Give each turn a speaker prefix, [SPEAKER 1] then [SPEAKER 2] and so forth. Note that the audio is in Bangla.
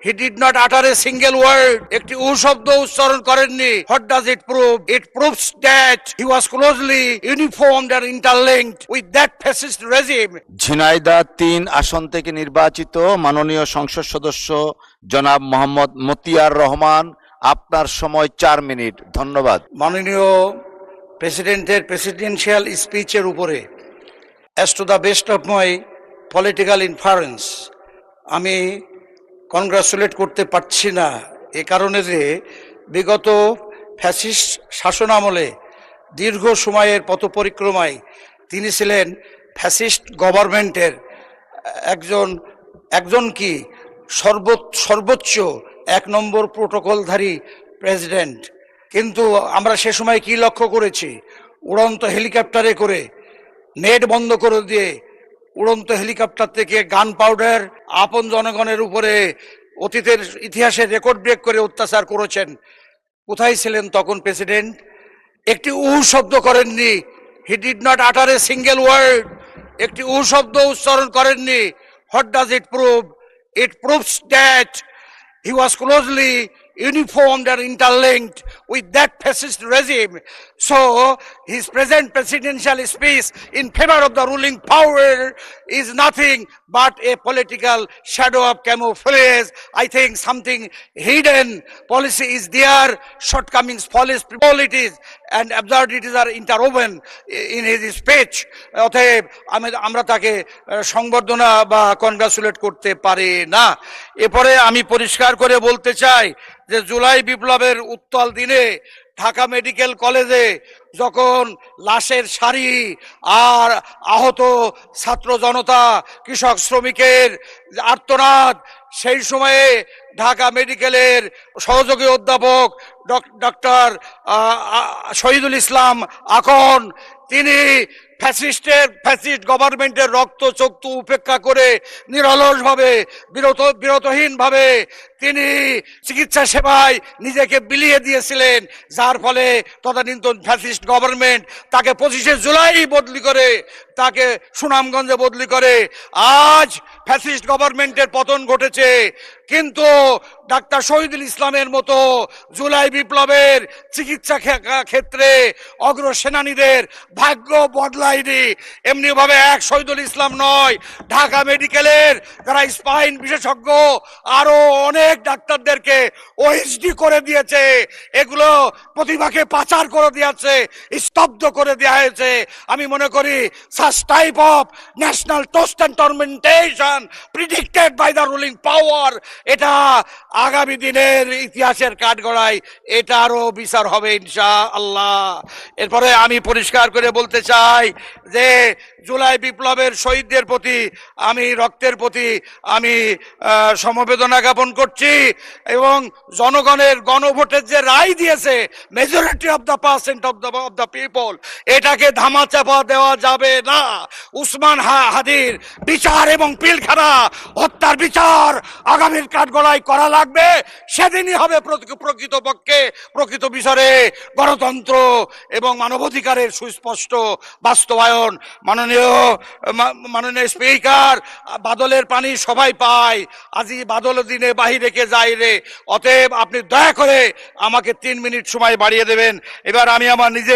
[SPEAKER 1] He did not utter a single word. একটি উ শব্দ উচ্চারণ করেননি. What does it prove? It proves that he was closely uniformed and interlinked with that fascist regime.
[SPEAKER 2] Jhenaidah ৩ আসন থেকে নির্বাচিত মাননীয় সংসদ সদস্য জনাব মোহাম্মদ মতিয়ার রহমান, আপনার সময় ৪ মিনিট। ধন্যবাদ।
[SPEAKER 1] মাননীয় প্রেসিডেন্টের প্রেসিডেন্সিয়াল স্পিচের উপরে as to the best of my political inference আমি কনগ্রাচুলেট করতে পারছি না, এ কারণে যে বিগত ফ্যাসিস্ট শাসনামলে দীর্ঘ সময়ের পথ পরিক্রমায় তিনি ছিলেন ফ্যাসিস্ট গভর্নমেন্টের একজন কি সর্বোচ্চ ১ নম্বর প্রোটোকলধারী প্রেসিডেন্ট। কিন্তু আমরা সে সময় কি লক্ষ্য করেছি? উড়ন্ত হেলিকপ্টারে করে নেট বন্ধ করে দিয়ে উড়ন্ত হেলিকপ্টার থেকে গান পাউডার আপন জনগণের উপরে অতীতের ইতিহাসে রেকর্ড ব্রেক করে অত্যাচার করেছেন। কোথায় ছিলেন তখন প্রেসিডেন্ট? একটি উ শব্দ করেননি। হি ডিড নট আটার এ সিঙ্গেল ওয়ার্ড। একটি উ শব্দ উচ্চারণ করেননি। What does it prove? It proves that he was closely uniformed and interlinked with that fascist regime. So his present presidential speech in favor of the ruling power is nothing but a political shadow of camouflage. I think something hidden policy is there, shortcomings, policies and absurdities are interwoven in his speech. অতএব আমরা তাকে সংবর্ধনা বা কনগ্রাচুলেট করতে পারি না। এরপরে আমি পরিষ্কার করে বলতে চাই যে জুলাই বিপ্লবের উত্তাল দিনে ঢাকা মেডিকেল কলেজে যখন লাশের সারি আর আহত ছাত্র জনতা, কৃষক, শ্রমিকের আর্তনাদ, সেই সময়ে ঢাকা মেডিকেলের সহযোগী অধ্যাপক ডক্টর শহীদুল ইসলাম আকন, তিনি ফ্যাসিস্ট গভর্নমেন্টের রক্ত চক্ষু উপেক্ষা করে নিরলসভাবে বিরতহীনভাবে তিনি চিকিৎসা সেবায় নিজেকে বিলিয়ে দিয়েছিলেন, যার ফলে তদানীন্তন ফ্যাসিস্ট গভর্নমেন্ট তাকে 25শে জুলাই বদলি করে তাকে সুনামগঞ্জে বদলি করে। আজ ফ্যাসিস্ট গভর্নমেন্টের পতন ঘটেছে, কিন্তু ডাক্তার শহীদুল ইসলামের মতো জুলাই বিপ্লবের চিকিৎসা ক্ষেত্রে অগ্রসেনানীদের ভাগ্য বদলায়নি। এমনিভাবে এক শহীদুল ইসলাম নয়, ঢাকা মেডিকেলের যারা স্পাইন বিশেষজ্ঞ আরো অনেক ডাক্তারদেরকে ওএসডি করে দিয়েছে, এগুলো প্রতিভাকে পাচার করে দিয়েছে, স্তব্ধ করে দেওয়া হয়েছে। আমি মনে করি such type of national toast and tormentation predicted by the ruling power, এটা আগামী দিনের ইতিহাসের কাঠগড়ায় এটারও বিচার হবে ইনশাআল্লাহ। এরপরে আমি পরিষ্কার করে বলতে চাই যে জুলাই বিপ্লবের শহীদদের প্রতি আমি রক্তের প্রতি আমি সমবেদনা জ্ঞাপন করছি, এবং জনগণের গণভোটের যে রায় দিয়েছে majority of the percent of the people, এটাকে ধামাচাপা দেওয়া যাবে না। উসমান হাদির বিচার এবং পিলখানা হত্যার বিচার আগামীর কাঠগড়ায় করা লাগবে। সেদিনই হবে প্রকৃতপক্ষে প্রকৃত বিচারে গণতন্ত্র এবং মানবাধিকারের সুস্পষ্ট বাস্তবায়ন। মাননীয় স্পিকার, বাদলের পানি সবাই পায়, আজি বাদল দিনে বাহিরে কে যায় রে। অতএব আপনি দয়া করে আমাকে 3 মিনিট সময় বাড়িয়ে দেবেন। এবার আমি আমার নিজে